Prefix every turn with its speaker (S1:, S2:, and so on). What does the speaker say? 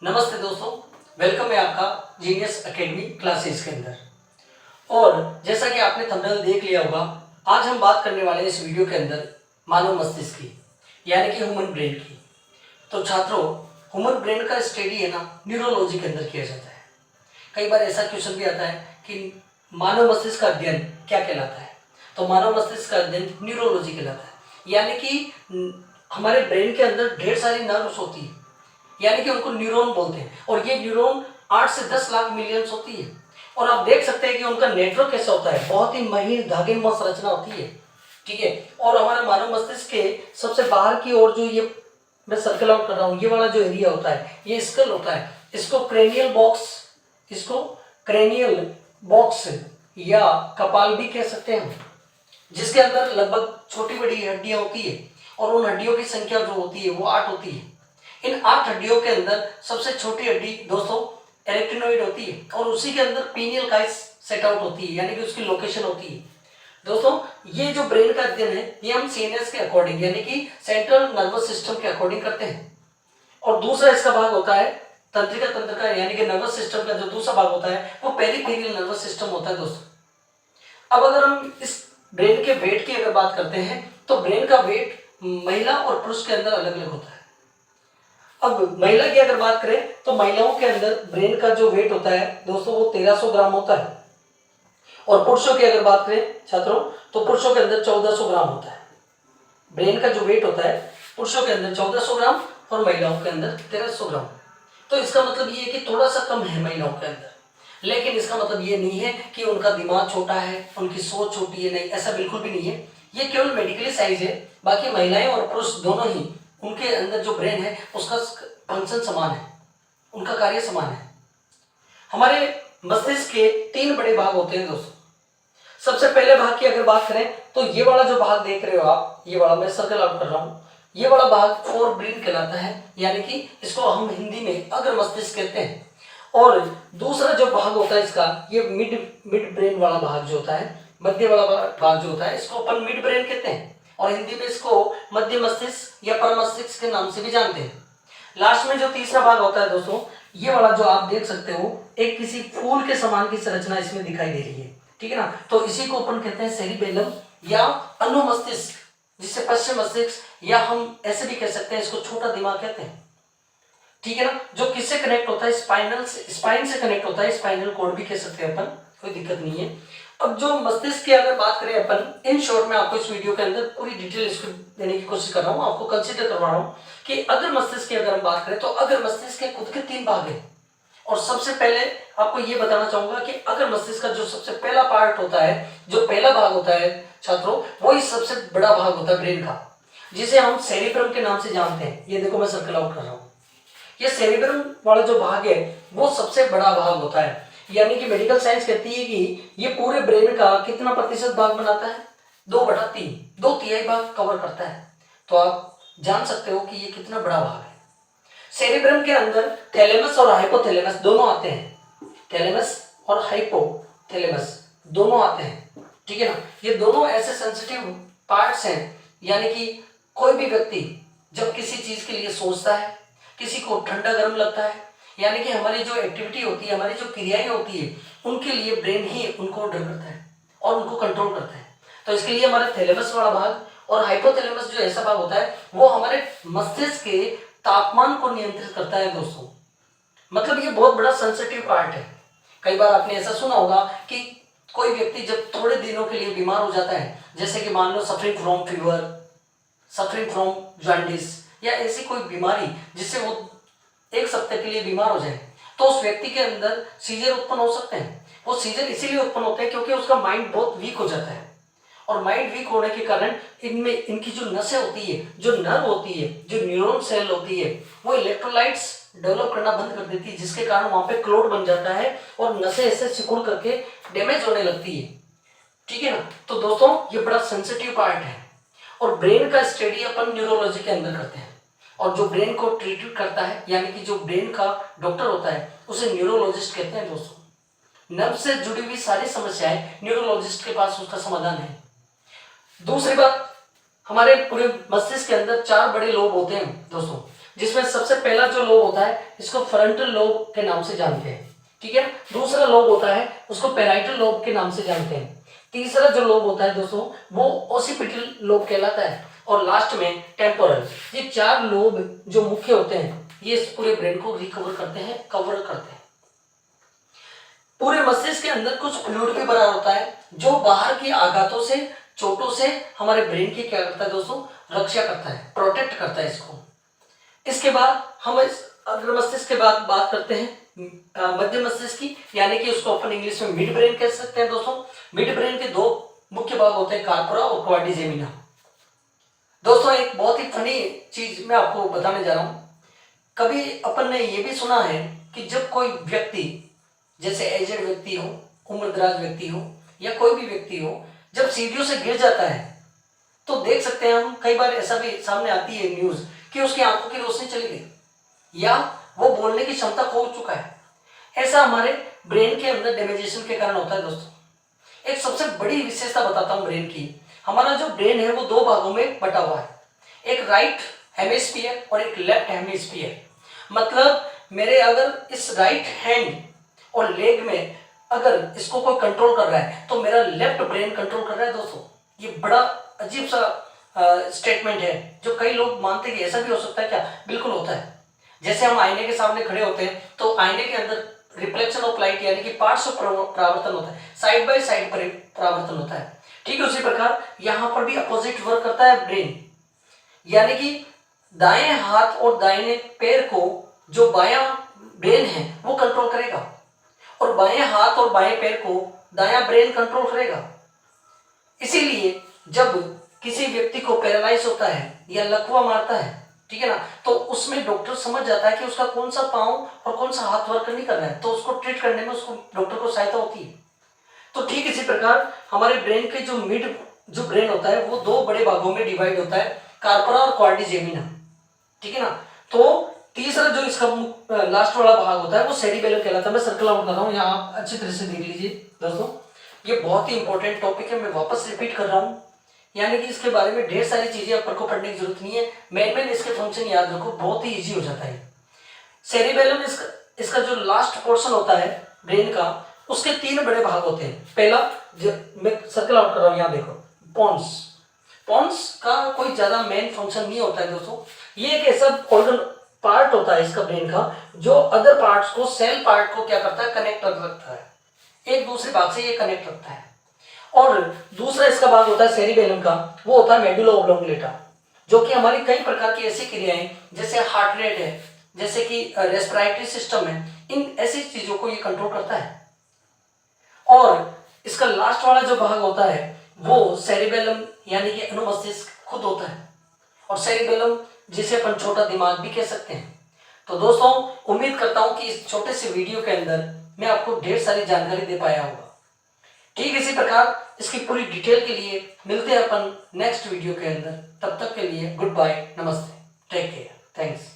S1: नमस्ते दोस्तों, वेलकम है आपका जीनियस एकेडमी क्लासेस के अंदर। और जैसा कि आपने थंबनेल देख लिया होगा, आज हम बात करने वाले हैं इस वीडियो के अंदर मानव मस्तिष्क की, यानी कि ह्यूमन ब्रेन की। तो छात्रों, ह्यूमन ब्रेन का स्टडी है ना न्यूरोलॉजी के अंदर किया जाता है। कई बार ऐसा क्वेश्चन भी आता है कि मानव मस्तिष्क का अध्ययन क्या कहलाता है। तो मानव मस्तिष्क का अध्ययन न्यूरोलॉजी कहलाता है, यानी कि हमारे ब्रेन के अंदर ढेर सारी नर्व्स होती है, यानी कि उनको न्यूरॉन बोलते हैं। और ये न्यूरॉन 8 से 10 लाख मिलियंस होती है। और आप देख सकते हैं कि उनका नेटवर्क कैसा होता है, बहुत ही महीन धागेनुमा संरचना होती है। ठीक है। और हमारे मानव मस्तिष्क के सबसे बाहर की ओर जो ये मैं सर्कल आउट कर रहा हूँ, ये वाला जो एरिया होता है, ये स्कल होता है। इसको क्रेनियल बॉक्स या कपाल भी कह सकते हैं हम, जिसके अंदर लगभग छोटी बड़ी हड्डियां होती है। और उन हड्डियों की संख्या जो होती है वो 8 होती है। इन 8 हड्डियों के अंदर सबसे छोटी हड्डी दोस्तों एरेक्टिनोइड होती है, और उसी के अंदर पीनियल काइस सेट आउट होती है, यानी कि उसकी लोकेशन होती है। दोस्तों, ये जो ब्रेन का अध्ययन है, ये हम सीएनएस के अकॉर्डिंग, यानी कि सेंट्रल नर्वस सिस्टम के अकॉर्डिंग करते हैं। और दूसरा इसका भाग होता है तंत्रिका तंत्र का, यानी कि नर्वस सिस्टम का जो दूसरा भाग होता है वो पेरिफेरियल नर्वस सिस्टम होता है दोस्तों। अब अगर हम इस ब्रेन के वेट की अगर बात करते हैं, तो ब्रेन का वेट महिला और पुरुष के अंदर अलग अलग होता है। अब महिला की अगर बात करें, तो महिलाओं के अंदर ब्रेन का जो वेट होता है दोस्तों वो 1300 ग्राम होता है। और पुरुषों की अगर बात करें छात्रों, तो पुरुषों के अंदर 1400 ग्राम होता है। ब्रेन का जो वेट होता है पुरुषों के अंदर 1400 ग्राम और महिलाओं के अंदर 1300 ग्राम। तो इसका मतलब ये है कि थोड़ा सा कम है महिलाओं के अंदर, लेकिन इसका मतलब ये नहीं है कि उनका दिमाग छोटा है, उनकी सोच छोटी है, नहीं, ऐसा बिल्कुल भी नहीं है। ये केवल मेडिकली साइज है। बाकी महिलाएं और पुरुष दोनों ही, उनके अंदर जो ब्रेन है उसका फंक्शन समान है, उनका कार्य समान है। हमारे मस्तिष्क के 3 बड़े भाग होते हैं दोस्तों। सबसे पहले भाग की अगर बात करें, तो ये वाला जो भाग देख रहे हो आप, ये वाला मैं सर्कल आउट कर रहा हूँ, ये वाला भाग फोर ब्रेन कहलाता है, यानी कि इसको हम हिंदी में अग्र मस्तिष्क कहते हैं। और दूसरा जो भाग होता है इसका, ये मिड ब्रेन वाला भाग जो होता है, मध्य वाला भाग जो होता है, इसको अपन मिड ब्रेन कहते हैं, और हिंदी में इसको मध्य मस्तिष्क या पर मस्तिष्क के नाम से भी जानते हैं। लास्ट में जो तीसरा भाग होता है दोस्तों, ये वाला जो आप देख सकते हो, एक किसी फूल के समान की संरचना इसमें दिखाई दे रही है। ठीक है ना। तो इसी को अपन कहते हैं सेरिबेलम या अनुमस्तिष्क, जिसे पश्चिम मस्तिष्क, या हम ऐसे भी कह सकते हैं इसको छोटा दिमाग कहते हैं। ठीक है ना। जो किससे कनेक्ट होता है, स्पाइन से कनेक्ट होता है, स्पाइनल कॉर्ड भी कह सकते हैं अपन, कोई दिक्कत नहीं है। अब जो मस्तिष्क की अगर बात करें अपन, इन शॉर्ट में आपको इस वीडियो के अंदर पूरी डिटेल इसको देने की कोशिश कर रहा हूँ, आपको कंसिडर करवा रहा हूँ कि अगर मस्तिष्क की अगर हम बात करें, तो अगर मस्तिष्क के खुद के 3 भाग हैं। और सबसे पहले आपको ये बताना चाहूंगा कि अगर मस्तिष्क का जो सबसे पहला पार्ट होता है, जो पहला भाग होता है छात्रों, वही सबसे बड़ा भाग होता है ब्रेन का, जिसे हम सेरिब्रम के नाम से जानते हैं। ये देखो मैं सर्कल आउट कर रहा हूँ, ये सेरिब्रम वाला जो भाग है वो सबसे बड़ा भाग होता है, यानी कि मेडिकल साइंस कहती है कि ये पूरे ब्रेन का कितना प्रतिशत भाग बनाता है, 2/3, 2/3 भाग कवर करता है। तो आप जान सकते हो कि ये कितना बड़ा भाग है। सेरिब्रम के अंदर थैलेमस और हाइपोथैलेमस दोनों आते हैं, थैलेमस और हाइपोथैलेमस दोनों आते हैं। ठीक है ना। ये दोनों ऐसे सेंसिटिव पार्ट्स हैं, यानी कि कोई भी व्यक्ति जब किसी चीज के लिए सोचता है, किसी को ठंडा गर्म लगता है, यानी कि हमारी जो एक्टिविटी होती है, हमारी जो क्रियाएं होती है, उनके लिए ब्रेन ही उनको ऑर्डर करता है और उनको कंट्रोल करता है। तो इसके लिए हमारे थैलेमस वाला भाग और हाइपोथैलेमस जो ऐसा भाग होता है, वो हमारे मस्तिष्क के तापमान को नियंत्रित करता है दोस्तों। मतलब ये बहुत बड़ा सेंसिटिव पार्ट है। कई बार आपने ऐसा सुना होगा कि कोई व्यक्ति जब थोड़े दिनों के लिए बीमार हो जाता है, जैसे कि मान लो suffering from fever, suffering from jaundice, या ऐसी कोई बीमारी जिससे वो 1 सप्ताह के लिए बीमार हो जाए, तो उस व्यक्ति के अंदर सीजर उत्पन्न हो सकते हैं। वो सीजर इसीलिए उत्पन्न होते हैं क्योंकि उसका माइंड बहुत वीक हो जाता है, और माइंड वीक होने के कारण इनमें इनकी जो नसें होती है, जो नर्व होती है, जो न्यूरॉन सेल होती है, वो इलेक्ट्रोलाइट्स डेवलप करना बंद कर देती है, जिसके कारण वहां पे क्लोट बन जाता है और नसें ऐसे सिकुड़ करके डैमेज होने लगती है। ठीक है ना। तो दोस्तों, ये बड़ा सेंसिटिव पार्ट है, और ब्रेन का स्टडी अपन न्यूरोलॉजी के अंदर करते हैं। और जो ब्रेन को ट्रीट करता है, यानी कि जो ब्रेन का डॉक्टर होता है, उसे न्यूरोलॉजिस्ट कहते हैं दोस्तों। नर्व से जुड़ी हुई सारी समस्याएं न्यूरोलॉजिस्ट के पास उसका समाधान है। दूसरी बात, हमारे पूरे मस्तिष्क के अंदर 4 बड़े लोब होते हैं दोस्तों, जिसमें सबसे पहला जो लोब होता है इसको फ्रंटल लोब के नाम से जानते हैं, ठीक है। दूसरा लोब होता है उसको पैराइटल लोब के नाम से जानते हैं। तीसरा जो लोब होता है दोस्तों वो ओसिपिटल लोब कहलाता है, और लास्ट में टेम्पोरल। ये 4 लोब जो मुख्य होते हैं ये इस पूरे ब्रेन को रिकवर करते हैं, कवर करते हैं। पूरे मस्तिष्क के अंदर कुछ फ्लूइड भी भरा होता है जो बाहर की आघातों से, चोटों से हमारे ब्रेन की क्या करता है दोस्तों, रक्षा करता है, प्रोटेक्ट करता है इसको। इसके बाद हम इस अग्र मस्तिष्क के बाद बात करते हैं मध्य मस्तिष्क की, यानी कि उसको अपन इंग्लिश में मिड ब्रेन कह सकते हैं दोस्तों। मिड ब्रेन के 2 मुख्य भाग होते हैं, कार्पोरा और क्वाड्रिजेमिना। दोस्तों एक बहुत ही फनी चीज मैं आपको बताने जा रहा हूं। कभी अपन ने ये भी सुना है कि जब कोई व्यक्ति, जैसे एजेड व्यक्ति हो, उम्रदराज व्यक्ति हो या कोई भी व्यक्ति हो, जब सीढ़ियों से गिर जाता है तो देख सकते हैं हम, कई बार ऐसा भी सामने आती है न्यूज कि उसकी आंखों की रोशनी चली गई या वो बोलने की क्षमता खो चुका है। ऐसा हमारे ब्रेन के अंदर डैमेजेशन के कारण होता है दोस्तों। एक सबसे बड़ी विशेषता बताता हूँ ब्रेन की। हमारा जो ब्रेन है वो 2 भागों में बटा हुआ है, एक राइट हेमिस्फीयर और एक लेफ्ट हेमिस्फीयर। मतलब मेरे अगर इस राइट हैंड और लेग में अगर इसको कोई कंट्रोल कर रहा है तो मेरा लेफ्ट ब्रेन कंट्रोल कर रहा है दोस्तों। ये बड़ा अजीब सा स्टेटमेंट है जो कई लोग मानते हैं कि ऐसा भी हो सकता है क्या, बिल्कुल होता है। जैसे हम आईने के सामने खड़े होते हैं तो आईने के अंदर रिफ्लेक्शन ऑफ लाइट यानी कि पार्श्व परावर्तन होता है, साइड बाय साइड परावर्तन होता है। ठीक है, उसी प्रकार यहाँ पर भी अपोजिट वर्क करता है ब्रेन, यानी कि दाएं हाथ और दाहिने पैर को जो बायां ब्रेन है वो कंट्रोल करेगा और बाएं हाथ और बाएं पैर को दायां ब्रेन कंट्रोल करेगा। इसीलिए जब किसी व्यक्ति को पैरालाइज होता है या लकवा मारता है, ठीक है ना, तो उसमें डॉक्टर समझ जाता है कि उसका कौन सा पांव और कौन सा हाथ वर्क नहीं कर रहा है, तो उसको ट्रीट करने में उसको डॉक्टर को सहायता होती है। तो ठीक इसी प्रकार हमारे ब्रेन के जो ब्रेन होता है वो 2 बड़े भागों में डिवाइड होता है, कार्पोरा और क्वाड्रिजेमिना, ठीक है ना। तो तीसरा जो इसका लास्ट वाला भाग होता है वो सेरिबेलम कहलाता है। मैं सर्कल आउट कर रहा हूँ, यहाँ आप अच्छी तरह से देख लीजिए दोस्तों। ये बहुत ही इंपॉर्टेंट टॉपिक है, मैं वापस रिपीट कर रहा हूँ, यानी कि इसके बारे में ढेर सारी चीजें अपन को पढ़ने की जरूरत नहीं है। मेन इसके फंक्शन याद रखो, बहुत ही ईजी हो जाता है। सेरिबेलम इसका जो लास्ट पोर्शन होता है ब्रेन का, उसके 3 बड़े भाग होते हैं। पहला जो मैं सर्कल आउट कर रहा हूँ यहाँ देखो, पोन्स। पोन्स का कोई ज्यादा मेन फंक्शन नहीं होता है दोस्तों। ये एक ऐसा ऑर्गन पार्ट होता है इसका ब्रेन का जो अदर पार्ट्स को, सेल पार्ट को क्या करता है, कनेक्ट रखता है, एक दूसरे भाग से ये कनेक्ट रखता है। और दूसरा इसका भाग होता है सेरिबेलम का, वो होता है मेडुला ओब्लोंगेटा, जो कि हमारी कई प्रकार की ऐसी क्रियाएं जैसे हार्ट रेट है, जैसे कि रेस्पिरेटरी सिस्टम है, इन ऐसी चीजों को ये कंट्रोल करता है। और इसका लास्ट वाला जो भाग होता है वो सेरिबेलम यानी कि अनुमस्तिष्क खुद होता है, और सेरिबेलम जिसे अपन छोटा दिमाग भी कह सकते हैं। तो दोस्तों उम्मीद करता हूं कि इस छोटे से वीडियो के अंदर मैं आपको ढेर सारी जानकारी दे पाया होगा। ठीक इसी प्रकार इसकी पूरी डिटेल के लिए मिलते हैं अपन नेक्स्ट वीडियो के अंदर। तब तक के लिए गुड बाय, नमस्ते, टेक केयर, थैंक्स।